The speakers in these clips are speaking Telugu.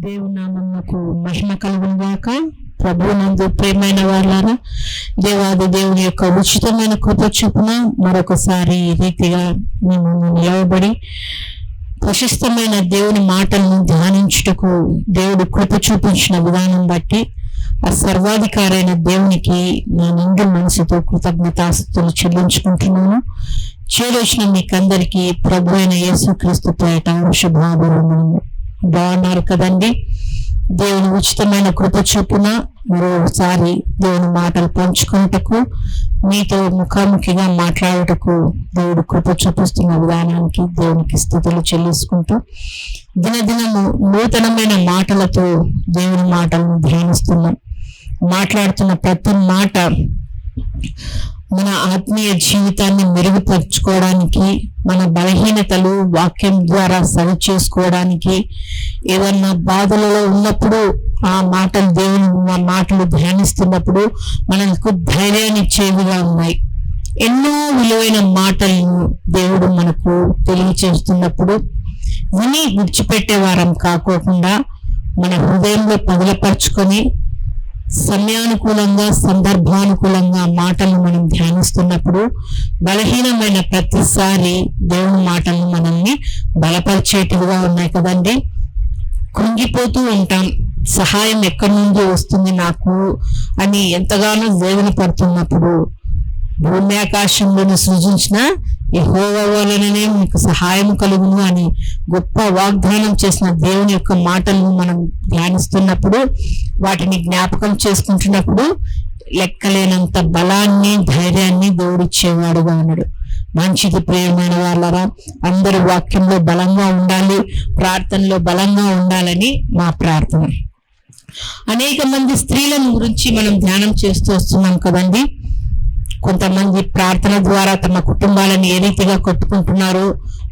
దేవుని నామమునకు మహిమ కలుగును గాక. ప్రభువునందు ప్రియమైన వాళ్ళారా, దేవాది దేవుని యొక్క ఉచితమైన కృప చొప్పున మరొకసారి ఈ రీతిగా మేము నిలవబడి ప్రశస్తమైన దేవుని మాటలను ధ్యానించుటకు దేవుడు కృప చూపించిన విధానం బట్టి ఆ సర్వాధికారైన దేవునికి నా నిండు మనసుతో కృతజ్ఞతాస్తుతులు చెల్లించుకుంటున్నాను. చేరొచ్చిన మీకందరికీ ప్రభు అయిన యేసుక్రీస్తు పేట శుభాభివందనములు. బాగున్నారు కదండి? దేవుని ఉచితమైన కృప చొప్పున మరోసారి దేవుని మాటలు పంచుకున్నటకు, మీతో ముఖాముఖిగా మాట్లాడుటకు దేవుడు కృప చూపిస్తున్న విధానానికి దేవునికి స్తుతులు చెల్లించుకుంటూ దినదినము నూతనమైన మాటలతో దేవుని మాటలను ధ్యానిస్తున్నాం. మాట్లాడుతున్న ప్రతి మాట మన ఆత్మీయ జీవితాన్ని మెరుగుపరుచుకోవడానికి, మన బలహీనతలు వాక్యం ద్వారా సరి చేసుకోవడానికి, ఏదన్నా బాధలలో ఉన్నప్పుడు ఆ మాటలు దేవుని మాటలు ధ్యానిస్తున్నప్పుడు మనకు ధైర్యాన్ని ఇచ్చేవిగా ఉన్నాయి. ఎన్నో విలువైన మాటలను దేవుడు మనకు తెలియచేస్తున్నప్పుడు విని విడిచిపెట్టే వారం కాకోకుండా మన హృదయంలో పదిలపరుచుకొని సమయానుకూలంగా సందర్భానుకూలంగా మాటలను మనం ధ్యానిస్తున్నప్పుడు బలహీనమైన ప్రతిసారి దేవుని మాటలు మనల్ని బలపరిచేటివిగా ఉన్నాయి కదండి. కృంగిపోతూ ఉంటాం, సహాయం ఎక్కడి నుండి వస్తుంది నాకు అని ఎంతగానో వేదన పడుతున్నప్పుడు భూమి ఆకాశంలోని సృజించిన యెహోవా వలననే మీకు సహాయం కలుగును అని గొప్ప వాగ్దానం చేసిన దేవుని యొక్క మాటలను మనం ధ్యానిస్తున్నప్పుడు, వాటిని జ్ఞాపకం చేసుకుంటున్నప్పుడు లెక్కలేనంత బలాన్ని ధైర్యాన్ని దేవుడిచ్చేవాడుగా ఉన్నాడు. మంచిది ప్రియమైన వాళ్ళరా, అందరూ వాక్యంలో బలంగా ఉండాలి, ప్రార్థనలో బలంగా ఉండాలని మా ప్రార్థన. అనేక మంది స్త్రీలను గురించి మనం ధ్యానం చేస్తూ వస్తున్నాం కదండి. కొంతమంది ప్రార్థన ద్వారా తమ కుటుంబాలను ఏ రీతిగా కట్టుకుంటున్నారు,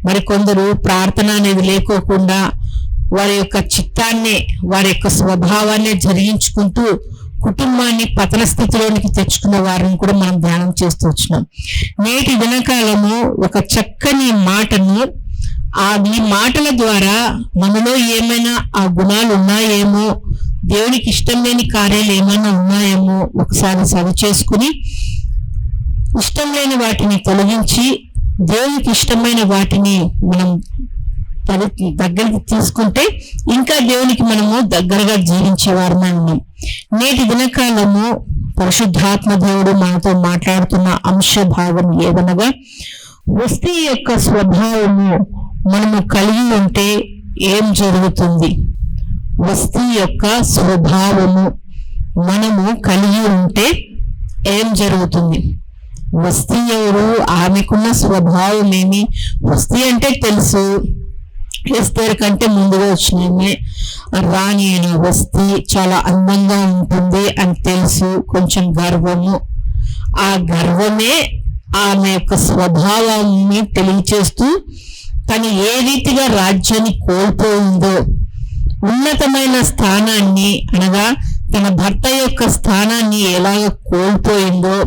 మరికొందరు ప్రార్థన అనేది లేకోకుండా వారి యొక్క చిత్తాన్ని, వారి యొక్క స్వభావాన్ని జరిగించుకుంటూ కుటుంబాన్ని పతన స్థితిలోనికి తెచ్చుకున్న వారిని కూడా మనం ధ్యానం చేస్తూ వచ్చినాం. నేటి దినకాలము ఒక చక్కని మాటను, ఈ మాటల ద్వారా మనలో ఏమైనా ఆ గుణాలు ఉన్నాయేమో, దేవునికి ఇష్టం లేని కార్యాలు ఏమైనా ఉన్నాయేమో ఒకసారి సరి చేసుకుని ఇష్టం లేని వాటిని తొలగించి దేవునికి ఇష్టమైన వాటిని మనం దగ్గరికి తీసుకుంటే ఇంకా దేవునికి మనము దగ్గరగా జీవించేవారమే ఉన్నాం. నేటి దినకాలము పరిశుద్ధాత్మ దేవుడు మనతో మాట్లాడుతున్న అంశ భాగం ఏదనగా, వస్తీ యొక్క స్వభావము మనము కలిగి ఉంటే ఏం జరుగుతుంది? వస్తీ యొక్క స్వభావము మనము కలిగి ఉంటే ఏం జరుగుతుంది? వస్తీ ఎవరు? ఆమెకున్న స్వభావం ఏమి? వస్తీ అంటే తెలుసు, ఎస్తేరు కంటే ముందుగా వచ్చినామే, రాణి అయిన వస్తీ చాలా అందంగా ఉంటుంది అని తెలుసు. కొంచెం గర్వము, ఆ గర్వమే ఆమె యొక్క స్వభావాన్ని తెలియచేస్తూ తను ఏ రీతిగా రాజ్యాన్ని కోల్పోయిందో, ఉన్నతమైన స్థానాన్ని అనగా తన భర్త యొక్క స్థానాన్ని ఎలాగ కోల్పోయిందో,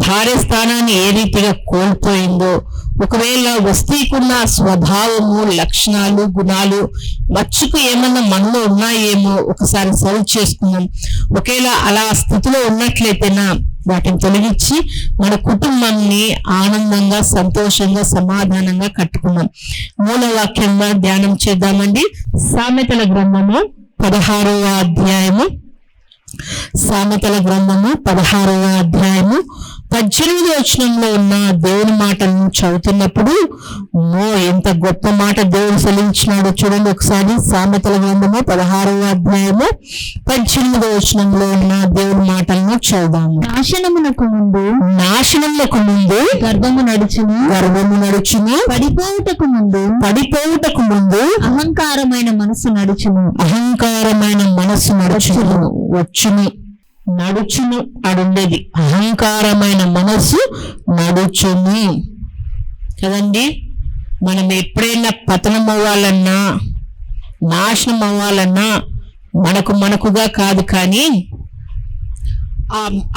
భార్య స్థానాన్ని ఏ రీతిగా కోల్పోయిందో, ఒకవేళ వస్తీకున్న స్వభావము, లక్షణాలు, గుణాలు మచ్చుకు ఏమన్నా మనలో ఉన్నాయేమో ఒకసారి సరి చేసుకున్నాం. ఒకవేళ అలా స్థితిలో ఉన్నట్లయితేనా వాటిని తొలగించి మన కుటుంబాన్ని ఆనందంగా, సంతోషంగా, సమాధానంగా కట్టుకున్నాం. మూలవాక్యంగా ధ్యానం చేద్దామండి. సామెతల గ్రంథము 16వ అధ్యాయము, సామెతల గ్రంథము 16వ అధ్యాయము 18వ వచనంలో ఉన్న దేవుని మాటలను చదువుతున్నప్పుడు ఎంత గొప్ప మాట దేవుడు సెలవించినాడో చూడండి ఒకసారి. సామెతల గ్రంథము 16వ అధ్యాయము 18వ వచనంలో ఉన్న దేవుని మాటలను చదువుదాము. నాశనమునకు ముందు గర్వము నడుచును, పడిపోవుటకు ముందు అహంకారమైన మనసు నడుచును. నడుచును అడుండేది, అహంకారమైన మనసు నడుచును కదండి. మనం ఎప్పుడైనా పతనం అవ్వాలన్నా, నాశనం అవ్వాలన్నా మనకుగా కాదు, కానీ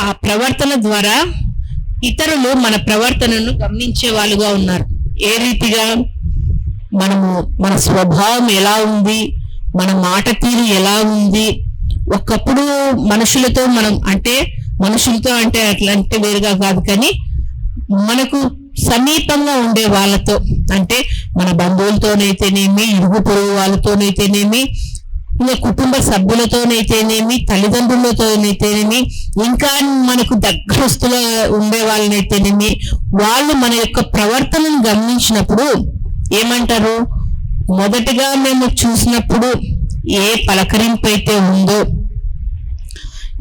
ఆ ప్రవర్తన ద్వారా ఇతరులు మన ప్రవర్తనను గమనించే వాళ్ళుగా ఉన్నారు. ఏ రీతిగా మన స్వభావం ఎలా ఉంది, మన మాట తీరు ఎలా ఉంది. ఒకప్పుడు మనుషులతో అంటే అట్లా అంటే వేరుగా కాదు, కానీ మనకు సమీపంగా ఉండే వాళ్ళతో, అంటే మన బంధువులతోనైతేనేమి, ఇరుగు పొరుగు వాళ్ళతోనైతేనేమి, ఇంకా కుటుంబ సభ్యులతోనైతేనేమి, తల్లిదండ్రులతోనైతేనేమి, ఇంకా మనకు దగ్గరస్తుగా ఉండే వాళ్ళనైతేనేమి, వాళ్ళు మన యొక్క ప్రవర్తనను గమనించినప్పుడు ఏమంటారు? మొదటగా మేము చూసినప్పుడు ఏ పలకరింపు అయితే ఉందో,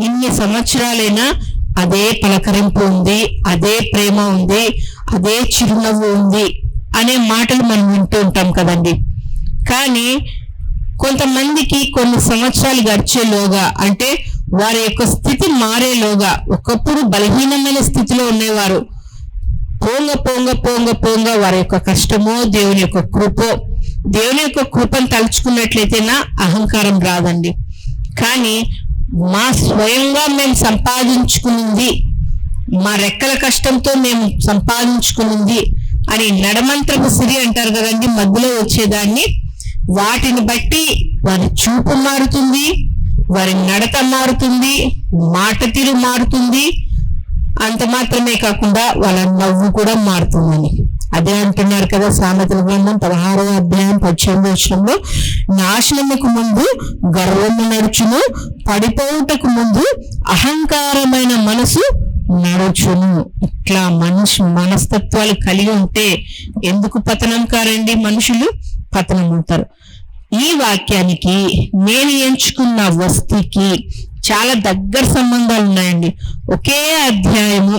ఇన్ని సంవత్సరాలైనా అదే పలకరింపు ఉంది, అదే ప్రేమ ఉంది, అదే చిరునవ్వు ఉంది అనే మాటలు మనం వింటూ ఉంటాం కదండి. కానీ కొంతమందికి కొన్ని సంవత్సరాలు గడిచేలోగా, అంటే వారి యొక్క స్థితి మారేలోగా, ఒకప్పుడు బలహీనమైన స్థితిలో ఉండేవారు, పోంగ పోంగ పోంగ పోంగ వారి యొక్క కష్టమో దేవుని యొక్క కృపో, దేవుని యొక్క కృపను తలుచుకున్నట్లయితేనా అహంకారం రాదండి. కానీ మా స్వయంగా మేము సంపాదించుకునింది, మా రెక్కల కష్టంతో మేము సంపాదించుకునింది అని నడమంత్రపు సిరి అంటారు కదండి, మధ్యలో వచ్చేదాన్ని, వాటిని బట్టి వారి చూపు మారుతుంది, వారి నడత మారుతుంది, మాట తీరు మారుతుంది. అంత మాత్రమే కాకుండా వాళ్ళ నవ్వు కూడా మారుతుందని అదే అంటున్నారు కదా సామెతల గ్రంథం 16వ అధ్యాయం 18వ వచనంలో, నాశనముకు ముందు గర్వము నడుచును, పడిపోవుటకు ముందు అహంకారమైన మనసు నడుచును. ఇట్లా మనస్తత్వాలు కలిగి ఉంటే ఎందుకు పతనం కారండి? మనుషులు పతనం అవుతారు. ఈ వాక్యానికి నేను ఎంచుకున్న వస్తుకి చాలా దగ్గర సంబంధాలు ఉన్నాయండి. ఒకే అధ్యాయము,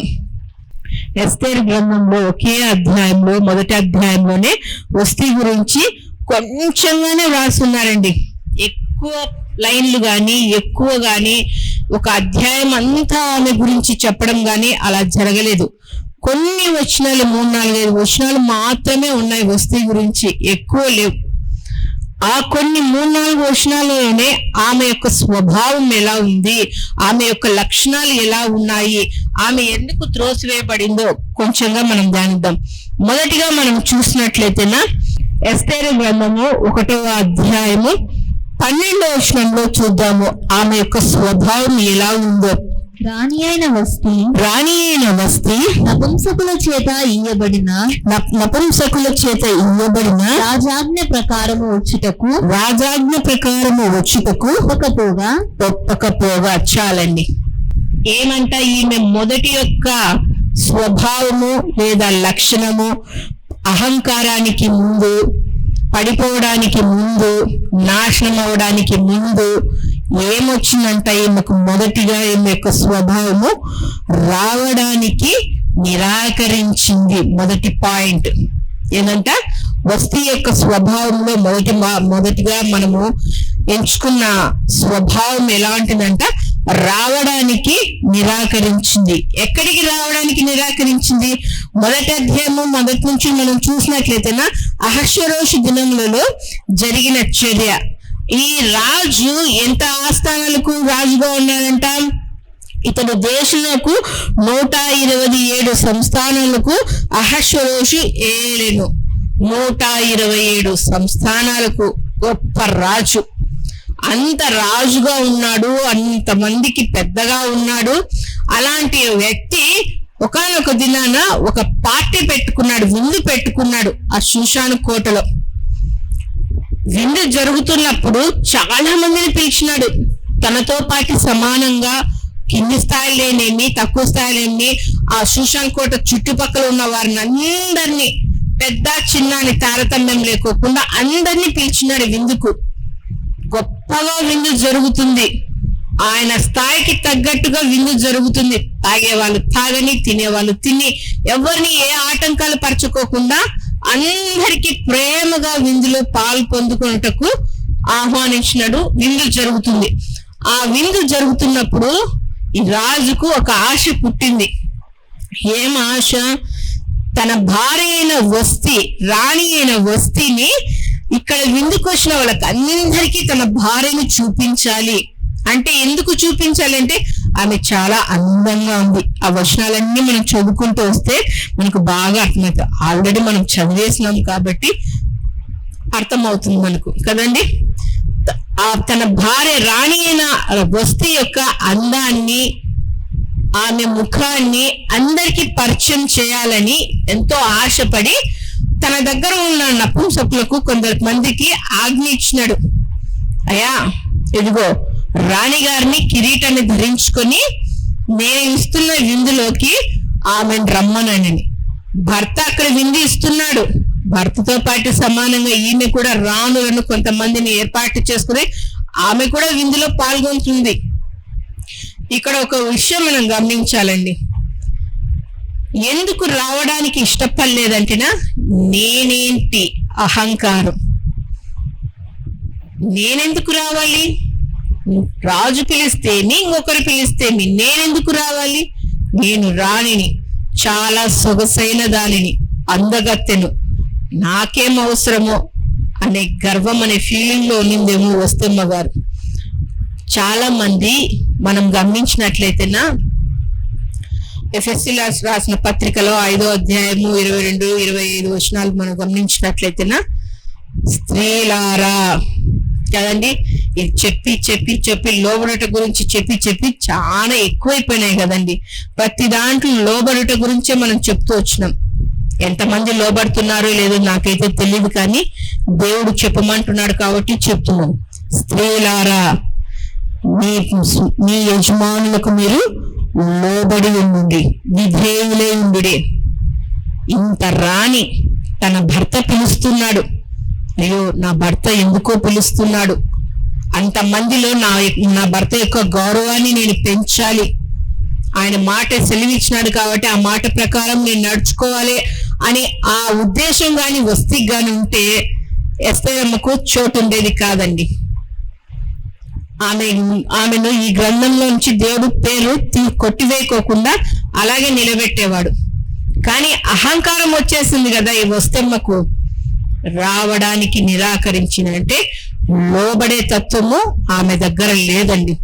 ఎస్తేరు గ్రంథంలో ఒకే అధ్యాయంలో, మొదటి అధ్యాయంలోనే వస్తీ గురించి కొంచెంగానే రాస్తున్నారండి. ఎక్కువ లైన్లు కానీ, ఎక్కువ కానీ, ఒక అధ్యాయం అంతా ఆమె గురించి చెప్పడం కానీ అలా జరగలేదు. కొన్ని వచనాలు, 3-4-5 వచనాలు మాత్రమే ఉన్నాయి వస్తీ గురించి, ఎక్కువ లేవు. ఆ కొన్ని 3-4 వచనాలలోనే ఆమె యొక్క స్వభావం ఎలా ఉంది, ఆమె యొక్క లక్షణాలు ఎలా ఉన్నాయి, ఆమె ఎందుకు త్రోసివేయబడిందో కొంచెంగా మనం ధ్యానిద్దాం. మొదటిగా మనం చూసినట్లయితేనా, ఎస్తేరు గ్రంథము 1వ అధ్యాయము 12వ వచనంలో చూద్దాము ఆమె యొక్క స్వభావం ఎలా ఉందో. రాణి అయిన వస్తీ నపుంసకుల చేత ఇయ్యబడిన రాజాజ్ఞ ప్రకారము వచ్చుటకు ఒప్పకపోగా చాలండి. ఏమంట? ఈమె మొదటి యొక్క స్వభావము లేదా లక్షణము అహంకారానికి ముందు, పడిపోవడానికి ముందు, నాశనం అవడానికి ముందు ఏమొచ్చిందంట? ఈమెకు మొదటిగా ఈమె యొక్క స్వభావము రావడానికి నిరాకరించింది. మొదటి పాయింట్ ఏంటంట? వస్తీ యొక్క స్వభావంలో మొదటిగా మనము ఎంచుకున్న స్వభావం ఎలాంటిదంట? రావడానికి నిరాకరించింది. ఎక్కడికి రావడానికి నిరాకరించింది? మొదటి అధ్యాయము మొదటి నుంచి మనం చూసినట్లయితేనా, అహష్వేరోషు దినములలో జరిగిన చర్య. ఈ రాజు ఎంత ఆస్థానాలకు రాజుగా ఉన్నాడంట? ఇతడు దేశంలో 127 సంస్థానాలకు అహష్వేరోషు ఏలెను. 127 సంస్థానాలకు గొప్ప రాజు. అంత రాజుగా ఉన్నాడు, అంతమందికి పెద్దగా ఉన్నాడు. అలాంటి వ్యక్తి ఒకానొక దినాన ఒక పార్టీ పెట్టుకున్నాడు, విందు పెట్టుకున్నాడు ఆ షూషాను కోటలో. విందు జరుగుతున్నప్పుడు చాలా మందిని పిలిచినాడు. తనతో పాటు సమానంగా కింది స్థాయిలేనేమి, తక్కువ స్థాయిలేమి, ఆ షూషాన్ కోట చుట్టుపక్కల ఉన్న వారిని అందరినీ, పెద్ద చిన్న అని తారతమ్యం లేకోకుండా అందరినీ పిలిచినాడు విందుకు. గొప్పగా విందు జరుగుతుంది. ఆయన స్థాయికి తగ్గట్టుగా విందు జరుగుతుంది. తాగేవాళ్ళు తాగని, తినేవాళ్ళు తిని, ఎవరిని ఏ ఆటంకాలు పరచుకోకుండా అందరికీ ప్రేమగా విందులో పాలు పొందుకున్నటకు ఆహ్వానించినాడు. విందు జరుగుతుంది. ఆ విందు జరుగుతున్నప్పుడు ఈ రాజుకు ఒక ఆశ పుట్టింది. ఏం ఆశ? తన భార్య అయిన వస్తీ, రాణి అయిన వస్తీని ఇక్కడ విందుకు వచ్చిన వాళ్ళకి అందరికీ తన భార్యను చూపించాలి. అంటే ఎందుకు చూపించాలి అంటే ఆమె చాలా అందంగా ఉంది. ఆ వచనాలన్నీ మనం చదువుకుంటూ వస్తే మనకు బాగా అర్థమవుతుంది. ఆల్రెడీ మనం చదివేసినాం కాబట్టి అర్థమవుతుంది మనకు కదండి. తన భార్య రాణి అయిన వస్తీ యొక్క అందాన్ని, ఆమె ముఖాన్ని అందరికీ పరిచయం చేయాలని ఎంతో ఆశపడి తన దగ్గర ఉన్న నపుంసకులకు కొంతమందికి ఆజ్ఞ ఇచ్చినాడు. అయ్యా, ఇదిగో రాణిగారిని కిరీటాన్ని ధరించుకొని నేను ఇస్తున్న విందులోకి ఆమెను రమ్మనని. భర్త అక్కడ విందు ఇస్తున్నాడు. భర్తతో పాటు సమానంగా ఈమె కూడా రాణులను కొంతమందిని ఏర్పాటు చేసుకుని ఆమె కూడా విందులో పాల్గొంటుంది. ఇక్కడ ఒక విషయం మనం గమనించాలండి. ఎందుకు రావడానికి ఇష్టపడలేదంటేనా, నేనేంటి అహంకారం. నేనెందుకు రావాలి? రాజు పిలిస్తేమి, ఇంకొకరు పిలిస్తేమి, నేనెందుకు రావాలి? నేను రాణిని, చాలా సొగసైన దానిని, అందగత్తెను, నాకేం అవసరమో అనే గర్వం అనే ఫీలింగ్ లో ఉన్నిందేమో వస్తమ్మ గారు. చాలా మంది మనం గమనించినట్లయితేనా, ఎఫ్ఎస్సి రాసిన పత్రికలో 5వ అధ్యాయము 22, 25 వచనాలు మనం గమనించినట్లయితేనా, స్త్రీలారా కదండి, ఇది చెప్పి చెప్పి చెప్పి లోబడుట గురించి చెప్పి చెప్పి చాలా ఎక్కువైపోయినాయి కదండి. ప్రతి దాంట్లో లోబడుట గురించే మనం చెప్తూ వచ్చినాం. ఎంతమంది లోబడుతున్నారో లేదో నాకైతే తెలియదు, కానీ దేవుడు చెప్పమంటున్నాడు కాబట్టి చెప్తున్నాం. స్త్రీలారా, మీ యజమానులకు మీరు లోబడి ఉండి విధేయులై ఉండుడే. ఇంత రాణి తన భర్త పిలుస్తున్నాడు, అయ్యో నా భర్త ఎందుకో పిలుస్తున్నాడు, అంతమందిలో నా భర్త యొక్క గౌరవాన్ని నేను పెంచాలి, ఆయన మాట సెలవిచ్చినాడు కాబట్టి ఆ మాట ప్రకారం నేను నడుచుకోవాలి అని ఆ ఉద్దేశం గాని వస్తీకి గాని ఉంటే ఎస్తేరమ్మకు చోటు ఉండేది కాదండి. ఆమెను ఈ గ్రంథంలో నుంచి దేవుడు పేరు కొట్టివేయకోకుండా అలాగే నిలబెట్టేవాడు. కానీ అహంకారం వచ్చేసింది కదా ఈ వస్తమ్మకు, రావడానికి నిరాకరించినంటే లోబడే తత్వము ఆమె దగ్గర లేదండి.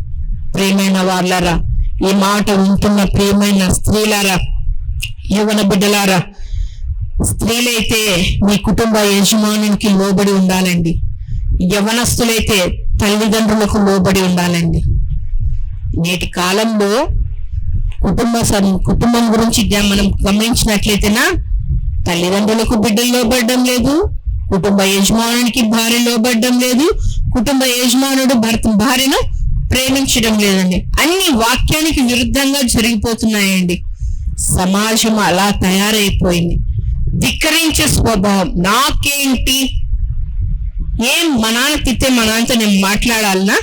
ప్రియమైన వాళ్ళారా, ఈ మాట ఉంటున్న ప్రియమైన స్త్రీలారా, యవ్వన బిడ్డలారా, స్త్రీలైతే మీ కుటుంబ యజమానునికి లోబడి ఉండాలండి. యవనస్తులైతే తల్లిదండ్రులకు లోబడి ఉండాలండి. నేటి కాలంలో కుటుంబం గురించి మనం గమనించినట్లయితేనా, తల్లిదండ్రులకు బిడ్డలు లోబడడం లేదు, కుటుంబ యజమానునికి భార్య లోబడడం లేదు, కుటుంబ యజమానుడు భార్యను ప్రేమించడం లేదండి. అన్ని వాక్యానికి విరుద్ధంగా జరిగిపోతున్నాయండి. సమాజం అలా తయారైపోయింది. ధిక్కరించే స్వభావం. నాకేంటి, ఏం మా నాన్న తిట్టే మా నాన్నతో నేను మాట్లాడాలనా,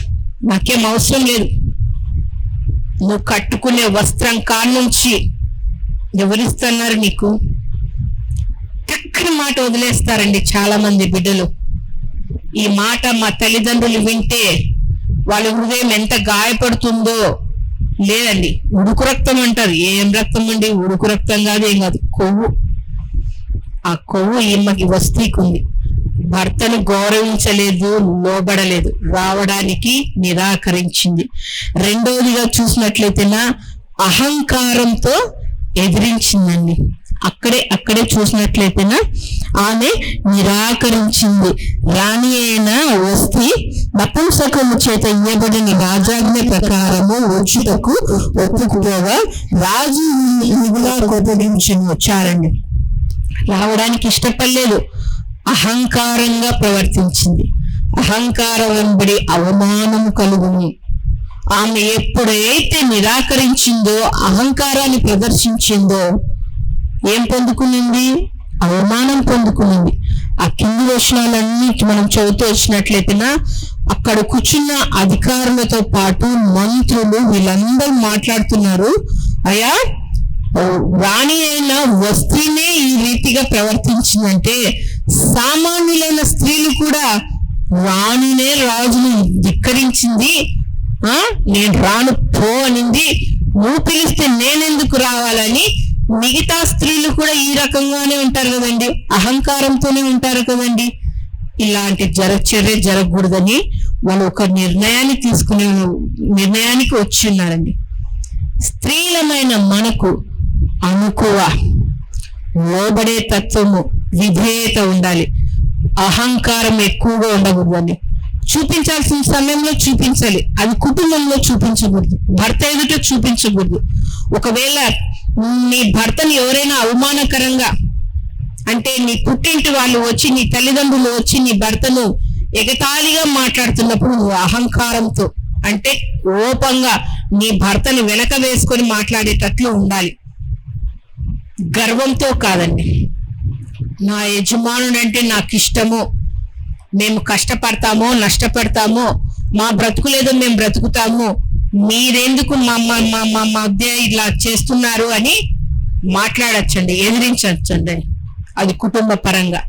నాకేం అవసరం లేదు, నువ్వు కట్టుకునే వస్త్రం కానుంచి ఎవరిస్తున్నారు నీకు, చక్కని మాట వదిలేస్తారండి చాలా మంది బిడ్డలు. ఈ మాట మా తల్లిదండ్రులు వింటే వాళ్ళ హృదయం ఎంత గాయపడుతుందో. లేదండి, ఉడుకు రక్తం అంటారు. ఏం రక్తం అండి, ఉడుకు రక్తం కాదు, ఏం కాదు, కొవ్వు. ఆ కొవ్వు ఈమెకి వస్తీకుంది. భర్తను గౌరవించలేదు, లోబడలేదు, రావడానికి నిరాకరించింది. రెండవదిగా చూసినట్లయితేనా, అహంకారంతో ఎదిరించిందండి. అక్కడే చూసినట్లయితేనా ఆమె నిరాకరించింది. రాణి అయిన వస్తీ నపుంసకము చేత ఇయ్యబడిన రాజాజ్ఞ ప్రకారము వచ్చుటకు ఒప్పుకోగా రాజు మిగులా కోపగించును. వచ్చారండి, రావడానికి ఇష్టపడలేదు, అహంకారంగా ప్రవర్తించింది. అహంకారం వెంబడి అవమానము కలుగును. ఆమె ఎప్పుడైతే నిరాకరించిందో, అహంకారాన్ని ప్రదర్శించిందో, ఏం పొందుకునింది? అవమానం పొందుకునింది. ఆ కింది వచనాలన్నీ మనం చదువుతూ వచ్చినట్లయితేనా, అక్కడ కూర్చున్న అధికారులతో పాటు మంత్రులు వీళ్ళందరూ మాట్లాడుతున్నారు, అయ్యా రాణి అయిన వస్తీనే ఈ రీతిగా ప్రవర్తించిందంటే సామాన్యులైన స్త్రీలు కూడా రాణినే రాజును ధిక్కరించింది, నేను రాను పో అనింది, నువ్వు పిలిస్తే నేనెందుకు రావాలని మిగతా స్త్రీలు కూడా ఈ రకంగానే ఉంటారు కదండి, అహంకారంతోనే ఉంటారు కదండి. ఇలాంటి చర్య జరగకూడదని వాళ్ళు ఒక నిర్ణయానికి వచ్చి ఉన్నారండి. స్త్రీలమైన మనకు అనుకువ, లోబడే తత్వము, విధేయత ఉండాలి. అహంకారం ఎక్కువగా ఉండకూడదండి. చూపించాల్సిన సమయంలో చూపించాలి. అది కుటుంబంలో చూపించకూడదు, భర్త ఎదుట చూపించకూడదు. ఒకవేళ నీ భర్తను ఎవరైనా అవమానకరంగా, అంటే నీ పుట్టింటి వాళ్ళు వచ్చి, నీ తల్లిదండ్రులు వచ్చి నీ భర్తను ఎగతాళిగా మాట్లాడుతున్నప్పుడు నువ్వు అహంకారంతో, అంటే కోపంగా నీ భర్తని వెనక వేసుకొని మాట్లాడేటట్లు ఉండాలి. గర్వంతో కాదండి. నా యజమానుడు అంటే నాకు ఇష్టము, మేము కష్టపడతామో నష్టపడతామో, మా బ్రతుకులేదో మేము బ్రతుకుతాము, మీరెందుకు మా మధ్య ఇలా చేస్తున్నారు అని మాట్లాడచ్చండి, ఎదిరించచ్చండి, అది కుటుంబ పరంగా.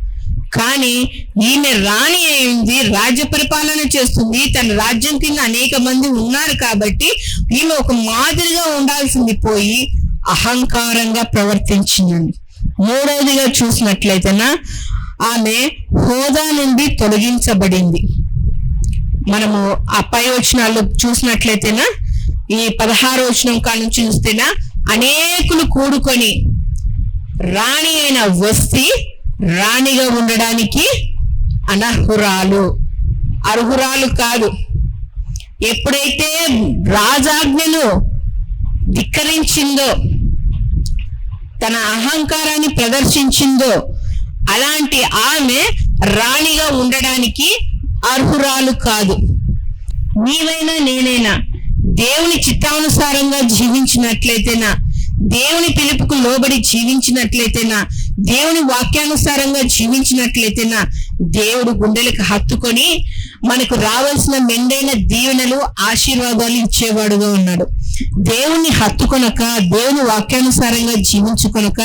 కానీ ఈమె రాణి అయింది, రాజ్య పరిపాలన చేస్తుంది, తన రాజ్యం కింద అనేక మంది ఉన్నారు కాబట్టి ఈమె ఒక మాదిరిగా ఉండాల్సింది పోయి అహంకారంగా ప్రవర్తించిందండి. మూడవదిగా చూసినట్లయితేనా ఆమె హోదా నుండి తొలగించబడింది. మనము ఆ పై వచనాల్లో చూసినట్లయితేనా, ఈ 16వ వచనం కాడ నుంచి చూస్తేనా, అనేకులు కూడుకొని రాణి అయిన వస్తి రాణిగా ఉండడానికి అనర్హురాలు, అర్హురాలు కాదు. ఎప్పుడైతే రాజాజ్ఞను ధిక్కరించిందో, తన అహంకారాన్ని ప్రదర్శించిందో, అలాంటి ఆమె రాణిగా ఉండడానికి అర్హురాలు కాదు. నీవైనా నేనైనా దేవుని చిత్తానుసారంగా జీవించినట్లయితేనా, దేవుని పిలుపుకు లోబడి జీవించినట్లయితేనా, దేవుని వాక్యానుసారంగా జీవించినట్లయితేనా, దేవుడు గుండెలకు హత్తుకొని మనకు రావాల్సిన మెండైన దీవెనలు ఆశీర్వాదాలు ఇచ్చేవాడుగా ఉన్నాడు. దేవుని హత్తుకొనక, దేవుని వాక్యానుసారంగా జీవించుకొనక,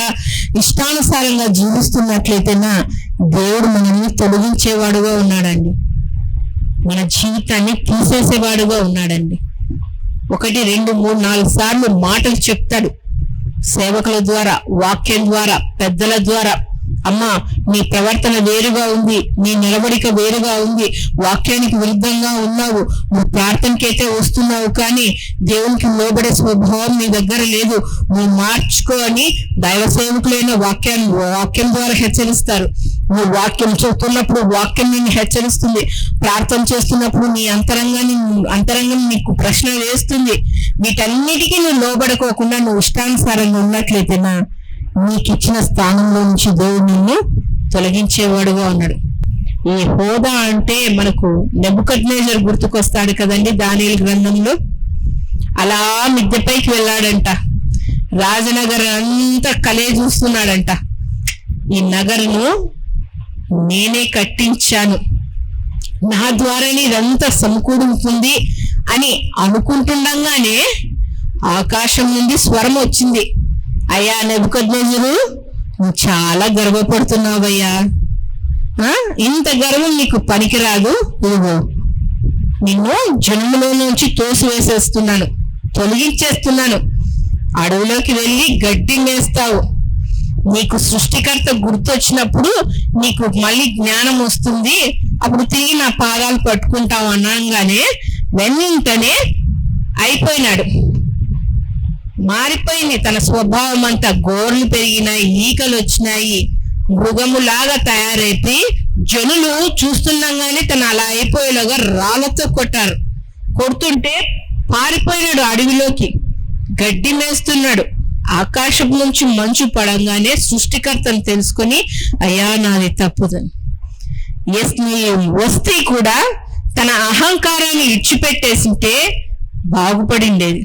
ఇష్టానుసారంగా జీవిస్తున్నట్లయితేనా దేవుడు మనల్ని తొలగించేవాడుగా ఉన్నాడండి, మన జీవితాన్ని తీసేసేవాడుగా ఉన్నాడండి. 1, 2, 3, 4 సార్లు మాటలు చెప్తాడు సేవకుల ద్వారా, వాక్యం ద్వారా, పెద్దల ద్వారా. అమ్మా, నీ ప్రవర్తన వేరుగా ఉంది, నీ నిలబడిక వేరుగా ఉంది, వాక్యానికి విరుద్ధంగా ఉన్నావు, నువ్వు ప్రార్థనకైతే వస్తున్నావు కానీ దేవునికి లోబడే స్వభావం నీ దగ్గర లేదు, నువ్వు మార్చుకో అని దైవ సేవకులైన వాక్యం ద్వారా హెచ్చరిస్తారు. నువ్వు వాక్యం చెప్తున్నప్పుడు వాక్యం నిన్ను హెచ్చరిస్తుంది, ప్రార్థన చేస్తున్నప్పుడు నీ అంతరంగం నీకు ప్రశ్న వేస్తుంది. వీటన్నిటికీ నువ్వు లోబడుకోకుండా నువ్వు ఇష్టానుసారంగా ఉన్నట్లయితేనా నీకు ఇచ్చిన స్థానంలో నుంచి దేవుడు నిన్ను తొలగించేవాడుగా ఉన్నాడు. ఈ హోదా అంటే మనకు నెబుకద్నెజర్ గుర్తుకొస్తాడు కదండి దానియేలు గ్రంథంలో. అలా మిద్దెపైకి వెళ్ళాడంట, రాజనగర్ అంతా కలే చూస్తున్నాడంట. ఈ నగరును నేనే కట్టించాను, నా ద్వారానే ఇదంతా సమకూడుతుంది అని అనుకుంటుండగానే ఆకాశం నుండి స్వరం వచ్చింది, అయ్యా నెబుకద్నెజరు, నువ్వు చాలా గర్వపడుతున్నావయ్యా, ఇంత గర్వం నీకు పనికిరాదు, ఇదిగో నిన్ను జన్మలో నుంచి తోసివేసేస్తున్నాను, తొలగించేస్తున్నాను, అడవిలోకి వెళ్ళి గడ్డి మేస్తావు, నీకు సృష్టికర్త గుర్తొచ్చినప్పుడు నీకు మళ్ళీ జ్ఞానం వస్తుంది, అప్పుడు తిరిగి నా పాదాలు పట్టుకుంటావు అనగానే వెంటనే అయిపోయినాడు, మారిపోయింది తన స్వభావం అంతా. గోర్లు పెరిగినాయి, ఈకలు వచ్చినాయి, మృగములాగా తయారైపోయి జనులు చూస్తుండగానే తను అలా అయిపోయేలాగా రాళ్లతో కొడుతుంటే పారిపోయినాడు అడవిలోకి, గడ్డి మేస్తున్నాడు. ఆకాశం నుంచి మంచు పడంగానే సృష్టికర్తను తెలుసుకొని అయ్యా నాది తప్పుదని. నీ వస్తీ కూడా తన అహంకారాన్ని ఇచ్చిపెట్టేసింటే బాగుపడిండేది,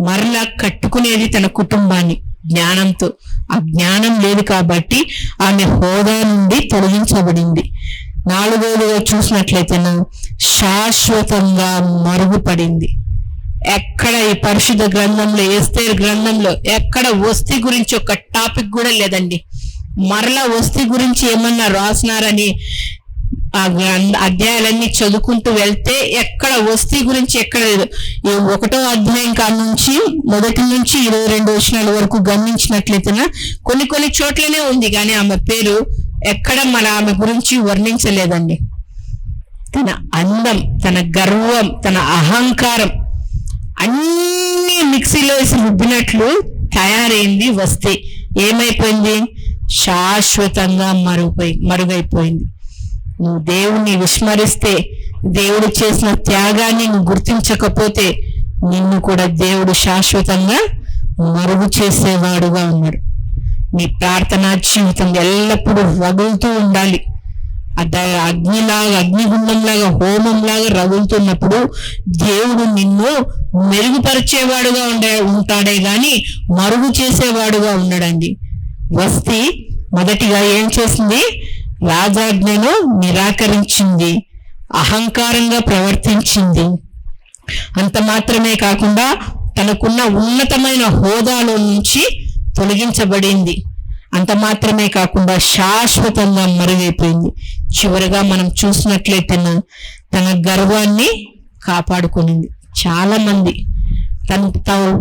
మరలా కట్టుకునేది తన కుటుంబాన్ని జ్ఞానంతో. ఆ జ్ఞానం లేదు కాబట్టి ఆమె హోదా నుండి తొలగించబడింది. 4వదిగా చూసినట్లయితేనా శాశ్వతంగా మరుగుపడింది. ఎక్కడ ఈ పరిశుద్ధ గ్రంథంలో, ఎస్తేరు గ్రంథంలో ఎక్కడ వస్తీ గురించి ఒక టాపిక్ కూడా లేదండి. మరలా వస్తీ గురించి ఏమన్నా రాసినారని ఆ అధ్యాయాలన్నీ చదువుకుంటూ వెళ్తే ఎక్కడ వస్తీ గురించి ఎక్కడ లేదు. ఈ 1వ అధ్యాయం కాడ నుంచి 1 నుంచి 22 వచనాల వరకు గమనించినట్లయితే కొన్ని చోట్లనే ఉంది, కానీ ఆమె పేరు ఎక్కడ మన ఆమె గురించి వర్ణించలేదండి. తన అందం, తన గర్వం, తన అహంకారం అన్ని మిక్సీలో వేసి రుబ్బినట్లు తయారైంది వస్తే. ఏమైపోయింది? శాశ్వతంగా మరుగైపోయింది. నువ్వు దేవుణ్ణి విస్మరిస్తే, దేవుడు చేసిన త్యాగాన్ని నువ్వు గుర్తించకపోతే నిన్ను కూడా దేవుడు శాశ్వతంగా మరుగు చేసేవాడుగా ఉన్నాడు. నీ ప్రార్థనా జీవితం ఎల్లప్పుడూ రగులుతూ ఉండాలి. అగ్నిగుండంలాగా హోమంలాగా రగులుతున్నప్పుడు దేవుడు నిన్ను మెరుగుపరిచేవాడుగా ఉంటాడే గాని మరుగు చేసేవాడుగా ఉన్నాడండి. వస్తీ మొదటిగా ఏం చేసింది? రాజాజ్ఞను నిరాకరించింది, అహంకారంగా ప్రవర్తించింది. అంత మాత్రమే కాకుండా తనకున్న ఉన్నతమైన హోదాలో నుంచి తొలగించబడింది. అంత మాత్రమే కాకుండా శాశ్వతంగా మరుగైపోయింది. చివరిగా మనం చూసినట్లయితే తన గర్వాన్ని కాపాడుకునింది. చాలా మంది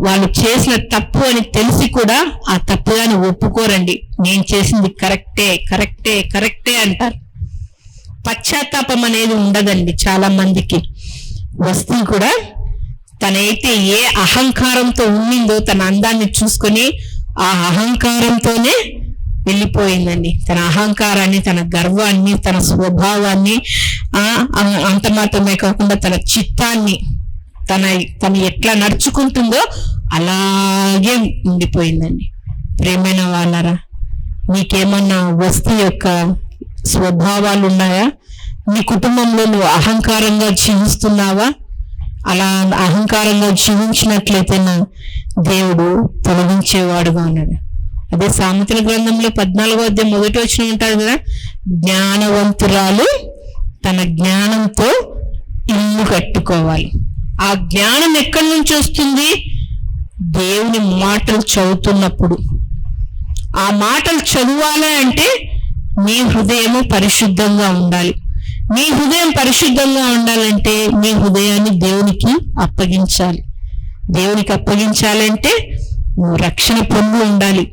వాళ్ళు చేసిన తప్పు అని తెలిసి కూడా ఆ తప్పుగాని ఒప్పుకోరండి. నేను చేసింది కరెక్టే అంటారు. పశ్చాత్తాపం అనేది ఉండదండి చాలా మందికి. వస్తీ కూడా తనైతే ఏ అహంకారంతో ఉండిందో తన అందాన్ని చూసుకొని ఆ అహంకారంతోనే వెళ్ళిపోయిందండి. తన అహంకారాన్ని, తన గర్వాన్ని, తన స్వభావాన్ని, అంత మాత్రమే కాకుండా తన చిత్తాన్ని, తను ఎట్లా నడుచుకుంటుందో అలాగే ఉండిపోయిందండి. ప్రేమైన వాళ్ళరా, నీకేమన్నా వస్తు యొక్క స్వభావాలు ఉన్నాయా? నీ కుటుంబంలో నువ్వు అహంకారంగా జీవిస్తున్నావా? అలా అహంకారంగా జీవించినట్లయితే దేవుడు తొలగించేవాడుగా ఉన్నాడు. అదే సామెతల గ్రంథంలో 14వ అధ్యాయం 1వ వచనం ఉంటారు కదా, జ్ఞానవంతురాలు తన జ్ఞానంతో ఇల్లు కట్టుకోవాలి. ఆ జ్ఞానం ఎక్కడి నుంచి వస్తుంది? దేవుని మాటలు చదువుతున్నప్పుడు. ఆ మాటలు చదవాలి అంటే నీ హృదయము పరిశుద్ధంగా ఉండాలి. నీ హృదయం పరిశుద్ధంగా ఉండాలంటే నీ హృదయాన్ని దేవునికి అప్పగించాలి. దేవునికి అప్పగించాలంటే నువ్వు రక్షణ పొంది ఉండాలి,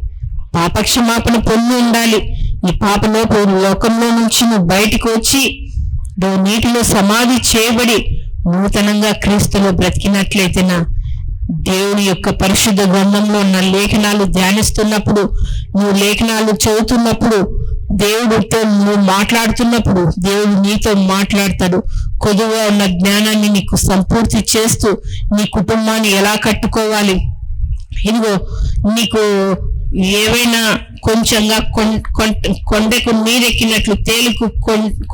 పాపక్షమాపణ పొంది ఉండాలి. ఈ లోకంలో నుంచి నువ్వు బయటకు వచ్చి నువ్వు నీటిలో సమాధి చేయబడి నూతనంగా క్రీస్తులో బ్రతికినట్లయితే దేవుని యొక్క పరిశుద్ధ గ్రంథంలో ఉన్న లేఖనాలు ధ్యానిస్తున్నప్పుడు, నువ్వు లేఖనాలు చదువుతున్నప్పుడు, దేవుడితో నువ్వు మాట్లాడుతున్నప్పుడు దేవుడు నీతో మాట్లాడతాడు. కొద్దిగా ఉన్న జ్ఞానాన్ని నీకు సంపూర్తి చేస్తూ నీ కుటుంబాన్ని ఎలా కట్టుకోవాలి, ఇదిగో నీకు ఏవైనా కొంచెంగా కొండకు నీరెక్కినట్లు తేలుకు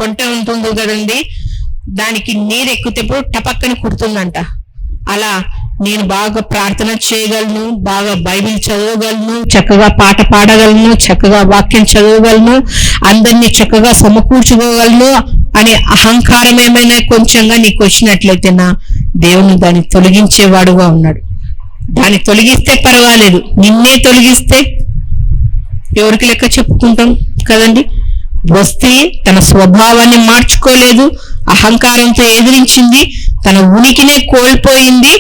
కొంట ఉంటుంది కదండి, దానికి నీరెక్కితే టపక్కని కుడుతుందంట. అలా నేను బాగా ప్రార్థన చేయగలను, బాగా బైబిల్ చదవగలను, చక్కగా పాట పాడగలను, చక్కగా వాక్యం చదవగలను, అందరినీ చక్కగా సమకూర్చుకోగలను అనే అహంకారం ఏమైనా కొంచెంగా నీకు వచ్చినట్లయితే దేవుని దాన్ని తొలగించేవాడుగా ఉన్నాడు. దాన్ని తొలగిస్తే పర్వాలేదు, నిన్నే తొలగిస్తే ఎవరికి లెక్క చెప్పుకుంటాం కదండి. వస్తే తన స్వభావాన్ని మార్చుకోలేదు, అహంకారంతో ఎదిరించింది, తన ఉనికినే కోల్పోయింది,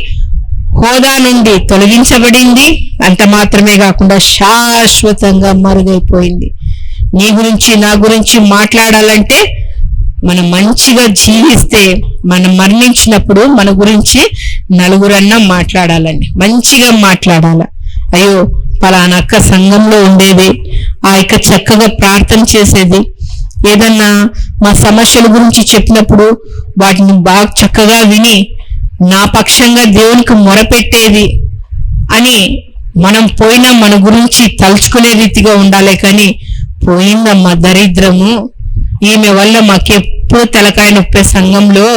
హోదా నుండి తొలగించబడింది. అంత మాత్రమే కాకుండా శాశ్వతంగా మరుగైపోయింది. నీ గురించి నా గురించి మాట్లాడాలంటే మనం మంచిగా జీవిస్తే, మనం మరణించినప్పుడు మన గురించి నలుగురన్నా మాట్లాడాలండి, మంచిగా మాట్లాడాల. అయ్యో పలానా అక్క సంఘంలో ఉండేది, ఆ అక్క చక్కగా ప్రార్థన చేసేది, ఏదన్నా మా సమస్యల గురించి చెప్పినప్పుడు వాటిని బాగా చక్కగా విని నా పక్షంగా దేవునికి మొరపెట్టేది అని మనం పోయినా మన గురించి తలుచుకునే రీతిగా ఉండాలి. కానీ పోయిందమ్మా దరిద్రము, ఈమె వల్ల మాకెప్పుడు తలకాయ నొప్పే, సంఘంలో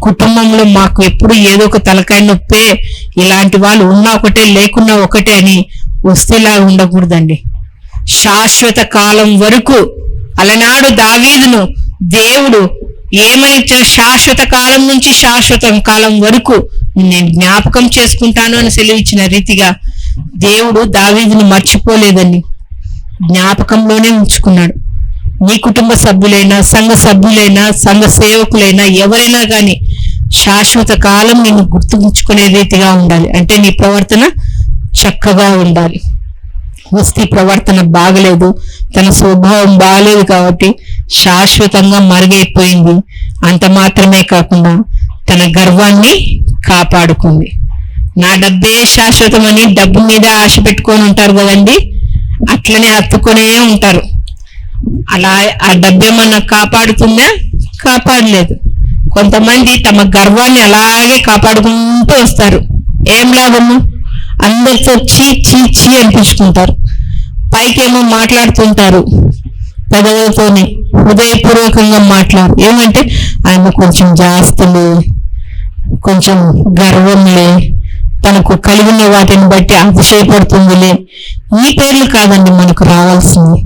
కుటుంబంలో మాకు ఎప్పుడు ఏదో ఒక తలకాయ నొప్పే, ఇలాంటి వాళ్ళు ఉన్నా ఒకటే లేకున్నా ఒకటే అని వస్తేలా ఉండకూడదండి. శాశ్వత కాలం వరకు అలనాడు దావీదును దేవుడు ఏమని శాశ్వత కాలం నుంచి శాశ్వత కాలం వరకు నేను జ్ఞాపకం చేసుకుంటాను అని సెలవిచ్చిన రీతిగా దేవుడు దావీదును మర్చిపోలేదని జ్ఞాపకంలోనే ఉంచుకున్నాడు. నీ కుటుంబ సభ్యులైనా, సంఘ సభ్యులైనా, సంఘ సేవకులైనా, ఎవరైనా కానీ శాశ్వత కాలం నిన్ను గుర్తుంచుకునే రీతిగా ఉండాలి. అంటే నీ ప్రవర్తన చక్కగా ఉండాలి. వస్తీ ప్రవర్తన బాగలేదు, తన స్వభావం బాగలేదు కాబట్టి శాశ్వతంగా మరుగైపోయింది. అంత మాత్రమే కాకుండా తన గర్వాన్ని కాపాడుకుంది. నా డబ్బే శాశ్వతమని డబ్బు మీద ఆశ పెట్టుకొని ఉంటారు కదండి, అట్లనే హత్తుకునే ఉంటారు. అలా ఆ డబ్బేమన్నా కాపాడుతుందా? కాపాడలేదు. కొంతమంది తమ గర్వాన్ని అలాగే కాపాడుకుంటూ వస్తారు. ఏం లాభము? అందరితో చీ చీ చీ అనిపించుకుంటారు. పైకేమో మాట్లాడుతుంటారు, పెదవులతోనే హృదయపూర్వకంగా మాట్లాడు. ఏమంటే ఆయన కొంచెం జాస్తులు, కొంచెం గర్వంలే, తనకు కలిగిన వాటిని బట్టి అతిశయపడుతుందిలే. ఈ పేర్లు కాదండి మనకు రావాల్సింది.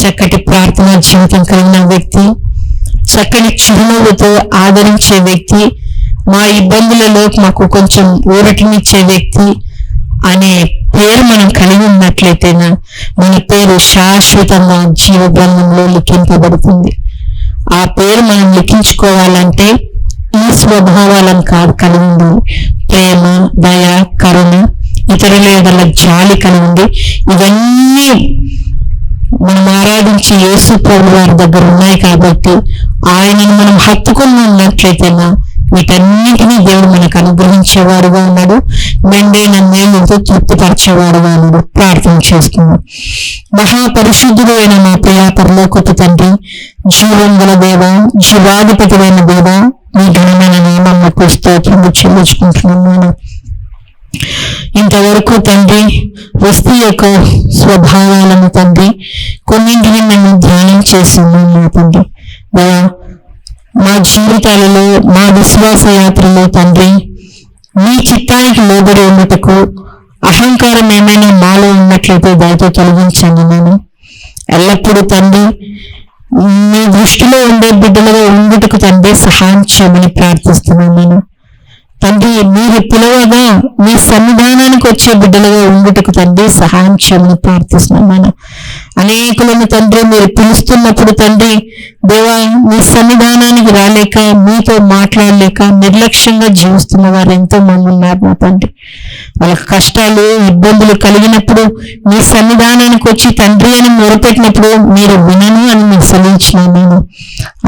చక్కటి ప్రార్థనా జీవితం కలిగిన వ్యక్తి, చక్కని చిరునవ్వుతో ఆదరించే వ్యక్తి, మా ఇబ్బందులలో మాకు కొంచెం ఊరటనిచ్చే వ్యక్తి అనే పేరు మనం కలిగి ఉన్నట్లయితేనా మన పేరు శాశ్వతంగా జీవ గ్రంథంలో లిఖింపబడుతుంది. ఆ పేరు మనం లిఖించుకోవాలంటే ఈ స్వభావాలను కాదు కలిగి ఉండాలి. ప్రేమ, దయ, కరుణ, ఇతరుల ఎడల జాలి కలిగి ఉంది. ఇవన్నీ మనం ఆరాధించి యేసు ప్రభు వారి దగ్గర ఉన్నాయి కాబట్టి ఆయనను మనం హత్తుకొని ఉన్నట్లయితేనా వీటన్నిటినీ దేవుడు మనకు అనుగ్రహించేవాడుగా ఉన్నాడు. మెండైన మేలుతో తృప్తిపరిచేవాడుగా ఉన్నాడు. ప్రార్థన చేసుకున్నాం. మహాపరిశుద్ధుడు అయిన మా ప్రియ పరలోకపు తండ్రి, జీవం గల దేవ, జీవాధిపతివైన దేవ, మీ ఘనమైన నామముకు స్తోత్రము చెల్లించుకుంటున్నాను. ఇంతవరకు తండ్రి వస్తు యొక్క స్వభావాలను తండ్రి కొన్నింటిని మేము ధ్యానం చేస్తున్నాము తండ్రి. మా జీవితాలలో, మా విశ్వాస యాత్రలో తండ్రి మీ చిత్తానికి లోబడి ఉన్నటకు అహంకారం ఏమైనా మాలో ఉన్నట్లయితే దాంతో తొలగించండి. నేను ఎల్లప్పుడూ తండ్రి మీ దృష్టిలో ఉండే బిడ్డలుగా ఉండుటకు తండ్రి సహాయం చేయమని ప్రార్థిస్తున్నాను. నేను తండ్రి మీరు పిలవగా మీ సన్నిధానానికి వచ్చే బిడ్డలుగా ఉండుటకు తండ్రి సహాయం చేయమని ప్రార్థిస్తున్నాను. అనేకులను తండ్రి మీరు పిలుస్తున్నప్పుడు తండ్రి దేవా మీ సన్నిధానానికి రాలేక, మీతో మాట్లాడలేక నిర్లక్ష్యంగా జీవిస్తున్న వారు ఎంతో మంది ఉన్నారు నా తండ్రి. వాళ్ళకి కష్టాలు, ఇబ్బందులు కలిగినప్పుడు మీ సన్నిధానానికి వచ్చి తండ్రి అని మొరపెట్టినప్పుడు మీరు వినను అని మీకు సెలవించినాను. నేను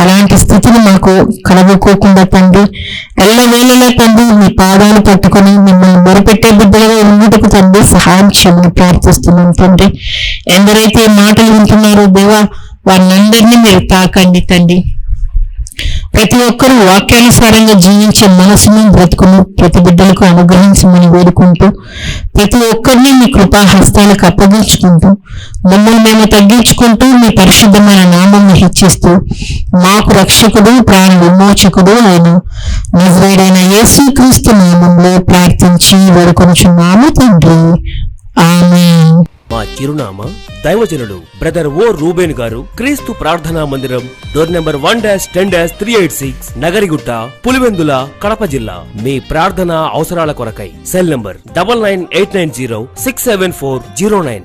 అలాంటి స్థితిని మాకు కలగకోకుండా తండ్రి ఎల్లవేళలా తండ్రి మీ పాదాలు పట్టుకొని మిమ్మల్ని మొరపెట్టే బిడ్డలుగా ఉండుటకు తండ్రి సహాయం చేయమని ప్రార్థిస్తున్నాం తండ్రి. ఎందరైతే మాటలు వింటున్నారో దేవా వారినందరినీ మీరు తాకండి తండ్రి. ప్రతి ఒక్కరూ వాక్యానుసారంగా జీవించే మనసును, బ్రతుకును ప్రతి బిడ్డలకు అనుగ్రహించమని వేడుకుంటూ ప్రతి ఒక్కరిని మీ కృపా హస్తాలకు అప్పగించుకుంటూ మమ్మల్ని మేము తగ్గించుకుంటూ మీ పరిశుద్ధమైన నామమును హెచ్చిస్తూ మాకు రక్షకుడు, ప్రాణ విమోచకుడు అయిన నజరేయుడైన యేసుక్రీస్తు నామములో ప్రార్థించి వేడుకొనుచున్నాము తండ్రి. ఆమేన్. మా చిరునామా దైవజనుడు బ్రదర్ ఓ రూబేన్ గారు, క్రీస్తు ప్రార్థనా మందిరం, డోర్ నెంబర్ 1-10-386, నగరిగుట్ట, పులివెందుల, కడప జిల్లా. మీ ప్రార్థనా అవసరాల కొరకై సెల్ నంబర్ 9989067409.